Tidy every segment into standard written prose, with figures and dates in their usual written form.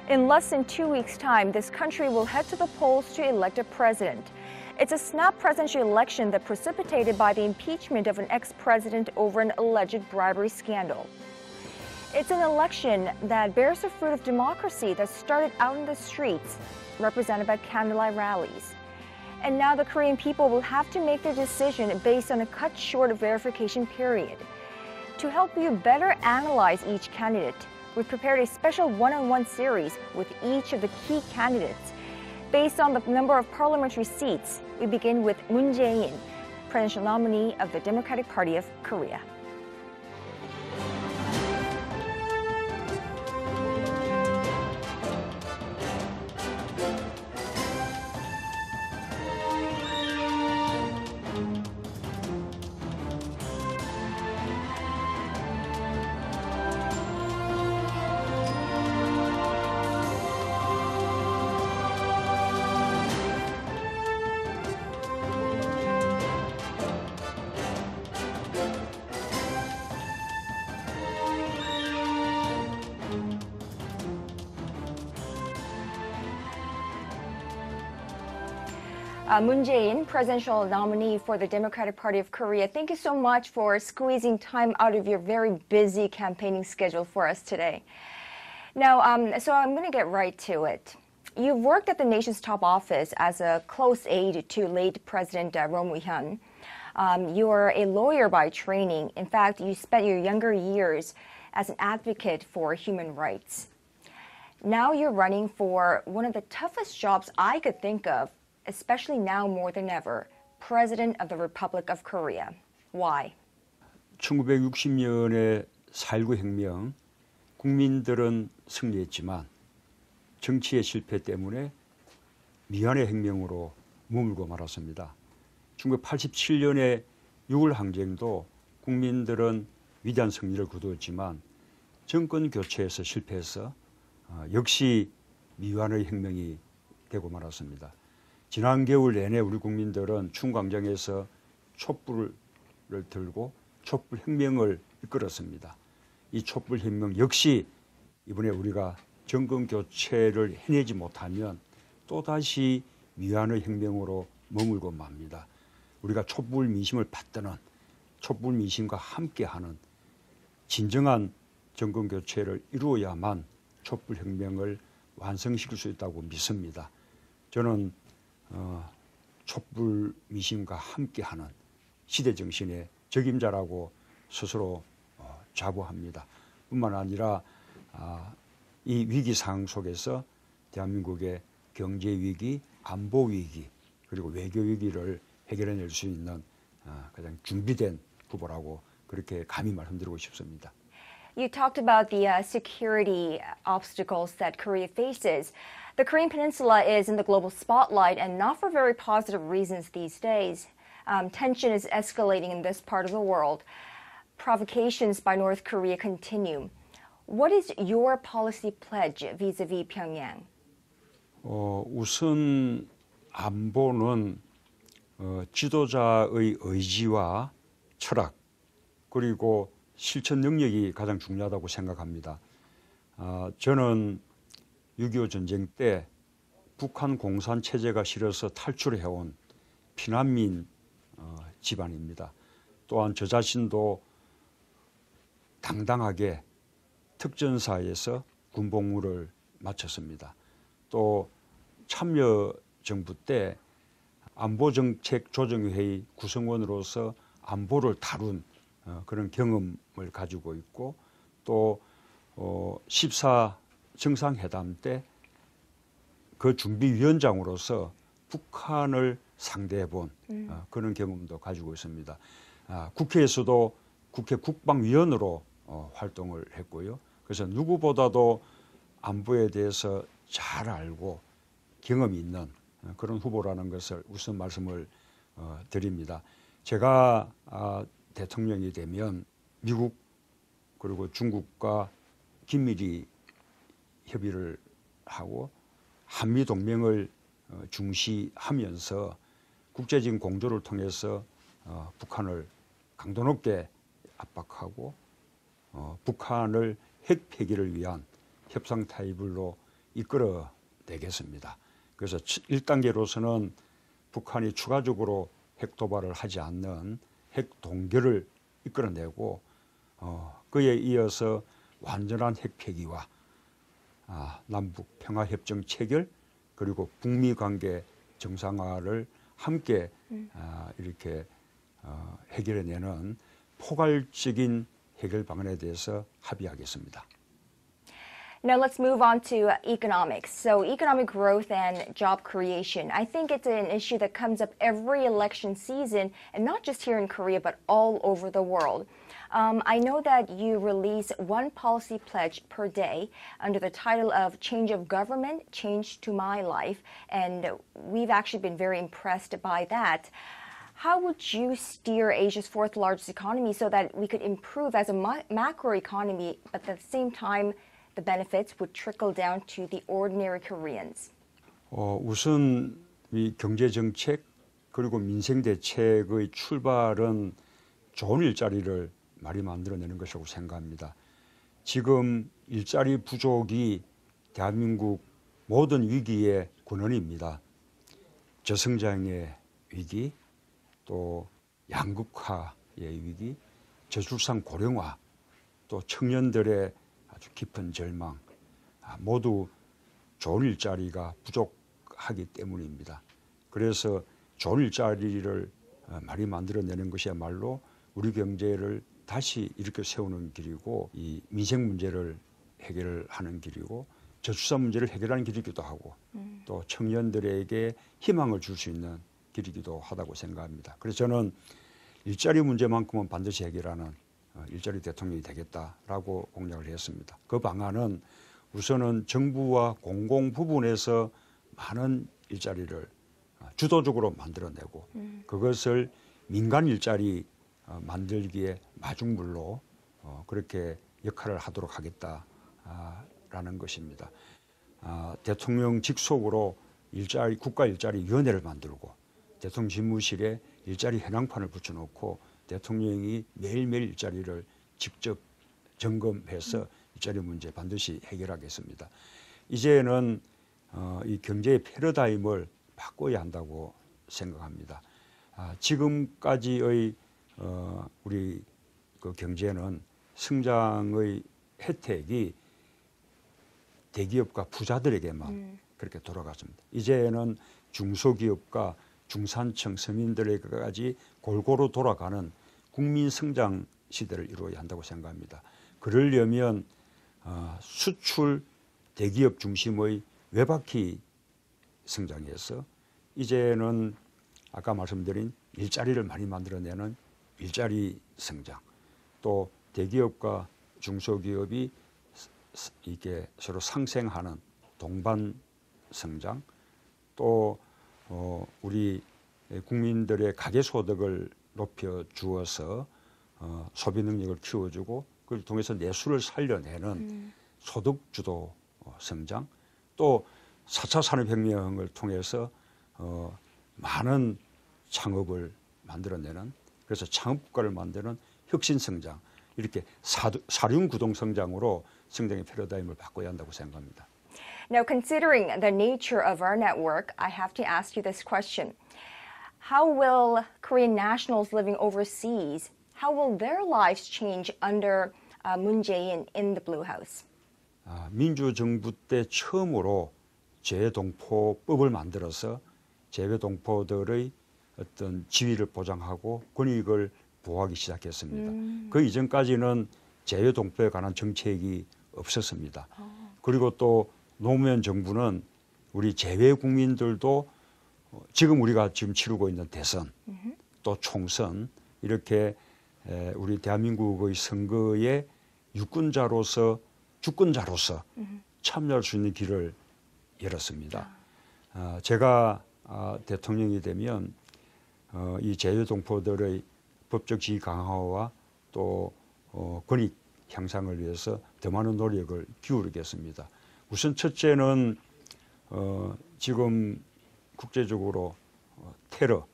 In less than 2 weeks' time, this country will head to the polls to elect a president. It's a snap presidential election that precipitated by the impeachment of an ex-president over an alleged bribery scandal. It's an election that bears the fruit of democracy that started out in the streets, represented by candlelight rallies. And now the Korean people will have to make their decision based on a cut short verification period. To help you better analyze each candidate, we've prepared a special one-on-one series with each of the key candidates. Based on the number of parliamentary seats, we begin with Moon Jae-in, presidential nominee of the Democratic Party of Korea. Moon Jae-in, presidential nominee for the Democratic Party of Korea, thank you so much for squeezing time out of your very busy campaigning schedule for us today. Now, so I'm going to get right to it. You've worked at the nation's top office as a close aide to late President Roh Moo-hyun. You're a lawyer by training. In fact, you spent your younger years as an advocate for human rights. Now you're running for one of the toughest jobs I could think of, especially now more than ever, President of the Republic of Korea. Why? 1960년의 4.19 혁명, 국민들은 승리했지만 정치의 실패 때문에 미완의 혁명으로 머물고 말았습니다. 1987년의 6월 항쟁도 국민들은 위대한 승리를 거두었지만 정권 교체에서 실패해서 역시 미완의 혁명이 되고 말았습니다. 지난 겨울 내내 우리 국민들은 춘광장에서 촛불을 들고 촛불혁명을 이끌었습니다. 이 촛불혁명 역시 이번에 우리가 정권 교체를 해내지 못하면 또다시 미완의 혁명으로 머물고 맙니다. 우리가 촛불 민심을 받드는 촛불 민심과 함께하는 진정한 정권 교체를 이루어야만 촛불혁명을 완성시킬 수 있다고 믿습니다. 저는 촛불 민심과 함께하는 시대정신의 적임자라고 스스로 자부합니다. 뿐만 아니라 이 위기 상황 속에서 대한민국의 경제 위기, 안보 위기, 그리고 외교 위기를 해결해낼 수 있는 가장 준비된 후보라고 그렇게 감히 말씀드리고 싶습니다. You talked about the security obstacles that Korea faces. The Korean Peninsula is in the global spotlight, and not for very positive reasons these days. Tension is escalating in this part of the world. Provocations by North Korea continue. What is your policy pledge vis-a-vis Pyongyang? 우선 안보는 지도자의 의지와 철학, 그리고 실천 능력이 가장 중요하다고 생각합니다. 저는 6.25 전쟁 때 북한 공산 체제가 싫어서 탈출해온 피난민 집안입니다. 또한 저 자신도 당당하게 특전사에서 군복무를 마쳤습니다. 또 참여정부 때 안보정책조정회의 구성원으로서 안보를 다룬 그런 경험을 가지고 있고, 또 14 정상회담 때 그 준비위원장으로서 북한을 상대해 본 그런 경험도 가지고 있습니다. 국회에서도 국회 국방위원으로 활동을 했고요. 그래서 누구보다도 안보에 대해서 잘 알고 경험이 있는 그런 후보라는 것을 우선 말씀을 드립니다. 제가 대통령이 되면 미국 그리고 중국과 긴밀히 협의를 하고 한미 동맹을 중시하면서 국제적인 공조를 통해서 북한을 강도 높게 압박하고 북한을 핵 폐기를 위한 협상 테이블로 이끌어내겠습니다. 그래서 1단계로서는 북한이 추가적으로 핵 도발을 하지 않는 핵 동결을 이끌어내고 그에 이어서 완전한 핵 폐기와 남북 평화협정 체결 그리고 북미 관계 정상화를 함께 이렇게 해결해내는 포괄적인 해결 방안에 대해서 합의하겠습니다. Now let's move on to economics. So economic growth and job creation. I think it's an issue that comes up every election season, and not just here in Korea, but all over the world. I know that you release one policy pledge per day under the title of Change of Government, Change to My Life, and we've actually been very impressed by that. How would you steer Asia's fourth largest economy so that we could improve as a macro economy, but at the same time, the benefits would trickle down to the ordinary Koreans? 우선 이 경제 정책 그리고 민생 대책의 출발은 좋은 일자리를 많이 만들어내는 것이라고 생각합니다. 지금 일자리 부족이 대한민국 모든 위기의 근원입니다. 저성장의 위기, 또 양극화의 위기, 저출산 고령화, 또 청년들의 아주 깊은 절망, 모두 좋은 일자리가 부족하기 때문입니다. 그래서 좋은 일자리를 많이 만들어내는 것이야말로 우리 경제를 다시 일으켜 세우는 길이고 이 민생 문제를 해결하는 길이고 저출산 문제를 해결하는 길이기도 하고 또 청년들에게 희망을 줄 수 있는 길이기도 하다고 생각합니다. 그래서 저는 일자리 문제만큼은 반드시 해결하는 일자리 대통령이 되겠다라고 공약을 했습니다. 그 방안은 우선은 정부와 공공 부분에서 많은 일자리를 주도적으로 만들어내고 그것을 민간 일자리 만들기에 마중물로 그렇게 역할을 하도록 하겠다라는 것입니다. 대통령 직속으로 국가 일자리위원회를 만들고 대통령 집무실에 일자리 현황판을 붙여놓고 대통령이 매일매일 일자리를 직접 점검해서 일자리 문제 반드시 해결하겠습니다. 이제는 이 경제의 패러다임을 바꿔야 한다고 생각합니다. 지금까지의 우리 그 경제는 성장의 혜택이 대기업과 부자들에게만 그렇게 돌아갔습니다. 이제는 중소기업과 중산층 서민들에게까지 골고루 돌아가는 국민 성장 시대를 이루어야 한다고 생각합니다. 그러려면 수출 대기업 중심의 외바퀴 성장에서 이제는 아까 말씀드린 일자리를 많이 만들어내는 일자리 성장, 또 대기업과 중소기업이 이게 서로 상생하는 동반 성장, 또 우리 국민들의 가계소득을 높여 주어서 소비 능력을 키워주고 그걸 통해서 내수를 살려내는 소득주도 성장, 또 4차 산업혁명을 통해서 많은 창업을 만들어내는 그래서 창업국가를 만드는 혁신성장, 이렇게 사륜구동성장으로 성장의 패러다임을 바꿔야 한다고 생각합니다. Now, considering the nature of our network, I have to ask you this question. How will Korean nationals living overseas, how will their lives change under Moon Jae-in in the Blue House? 민주정부 때 처음으로 재외동포법을 만들어서 재외동포들의 어떤 지위를 보장하고 권익을 보호하기 시작했습니다. 그 이전까지는 재외동포에 관한 정책이 없었습니다. 그리고 또 노무현 정부는 우리 재외 국민들도 지금 우리가 지금 치르고 있는 대선 또 총선 이렇게 우리 대한민국의 선거에 유권자로서 주권자로서 참여할 수 있는 길을 열었습니다. 제가 대통령이 되면 이 재외동포들의 법적 지위 강화와 또 권익 향상을 위해서 더 많은 노력을 기울이겠습니다. 우선 첫째는 지금 국제적으로 테러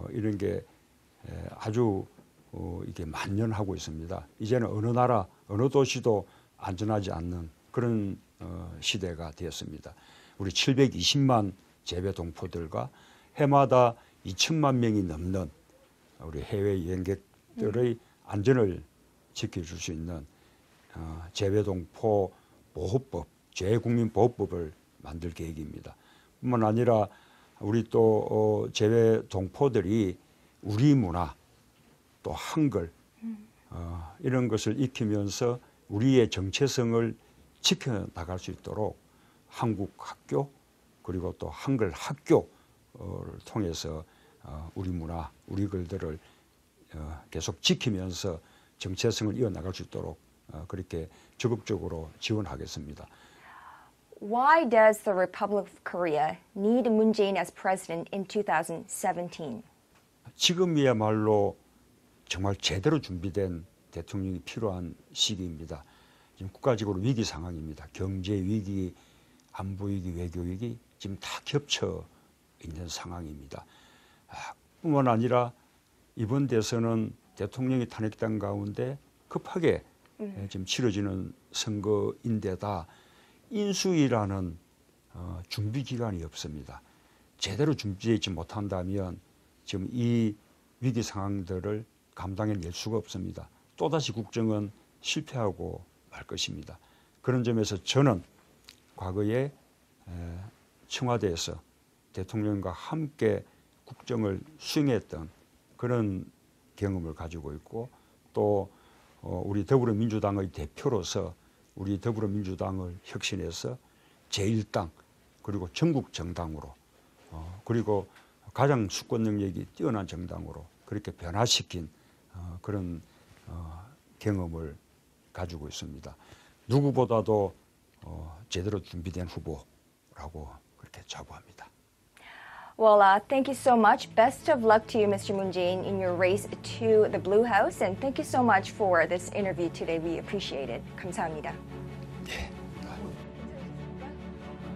이런 게 아주 이게 만연하고 있습니다. 이제는 어느 나라 어느 도시도 안전하지 않는 그런 시대가 되었습니다. 우리 720만 재배 동포들과 해마다 2천만 명이 넘는 우리 해외 여행객들의 안전을 지켜줄 수 있는 재외동포 보호법, 재외국민보호법을 만들 계획입니다. 뿐만 아니라 우리 또 재외동포들이 우리 문화, 또 한글 이런 것을 익히면서 우리의 정체성을 지켜나갈 수 있도록 한국 학교 그리고 또 한글 학교를 통해서 우리 문화, 우리 글들을 계속 지키면서 정체성을 이어나갈 수 있도록 그렇게 적극적으로 지원하겠습니다. Why does the Republic of Korea need Moon Jae-in as president in 2017? 지금이야말로 정말 제대로 준비된 대통령이 필요한 시기입니다. 지금 국가적으로 위기 상황입니다. 경제 위기, 안보 위기, 외교 위기 지금 다 겹쳐 있는 상황입니다. 뿐만 아니라 이번 대선은 대통령이 탄핵된 가운데 급하게 지금 치러지는 선거인데다 인수위라는 준비 기간이 없습니다. 제대로 준비되지 못한다면 지금 이 위기 상황들을 감당해낼 수가 없습니다. 또다시 국정은 실패하고 말 것입니다. 그런 점에서 저는 과거에 청와대에서 대통령과 함께 국정을 수행했던 그런 경험을 가지고 있고 또 우리 더불어민주당의 대표로서 우리 더불어민주당을 혁신해서 제1당 그리고 전국 정당으로 그리고 가장 수권 능력이 뛰어난 정당으로 그렇게 변화시킨 그런 경험을 가지고 있습니다. 누구보다도 제대로 준비된 후보라고 그렇게 자부합니다. Well, thank you so much. Best of luck to you, Mr. Moon Jae-in, in your race to the Blue House. And thank you so much for this interview today. We appreciate it. 감사합니다. 네,